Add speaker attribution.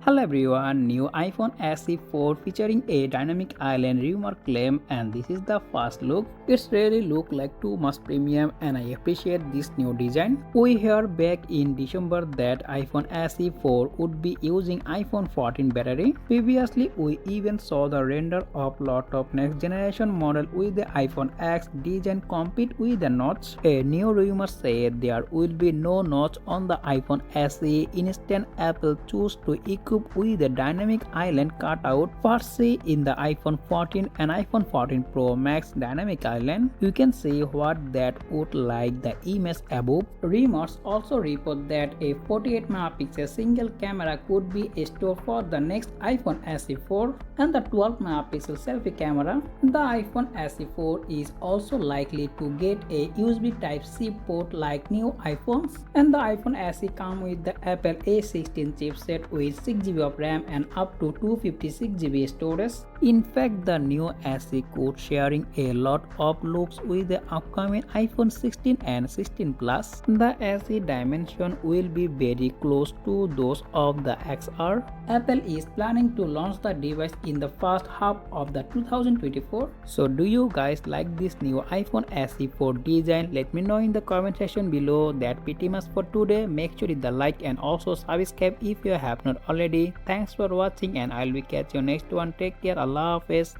Speaker 1: Hello everyone, new iPhone SE 4 featuring a dynamic island rumor claim, and this is the first look. It's really look like too much premium and I appreciate this new design. We heard back in December that iPhone SE 4 would be using iPhone 14 battery. Previously we even saw the render of lot of next generation model with the iPhone X design compete with the notch. A new rumor said there will be no notch on the iPhone SE. Instead Apple chose to equip with a dynamic island cutout first see in the iPhone 14 and iPhone 14 Pro Max dynamic island. You can see what that would like the image above. Rumors also report that a 48 megapixel single camera could be stored for the next iPhone SE 4 and the 12 megapixel selfie camera. The iPhone SE 4 is also likely to get a USB Type-C port like new iPhones, and the iPhone SE comes with the Apple A16 chipset with 6GB of RAM and up to 256GB storage. In fact, the new SE could sharing a lot of looks with the upcoming iPhone 16 and 16 Plus. The SE dimension will be very close to those of the XR. Apple is planning to launch the device in the first half of the 2024. So do you guys like this new iPhone SE 4 design? Let me know in the comment section below. That pretty much for today. Make sure hit the like and also subscribe if you have not already. Thanks for watching and I'll be catch you next one. Take care. Allah Hafiz.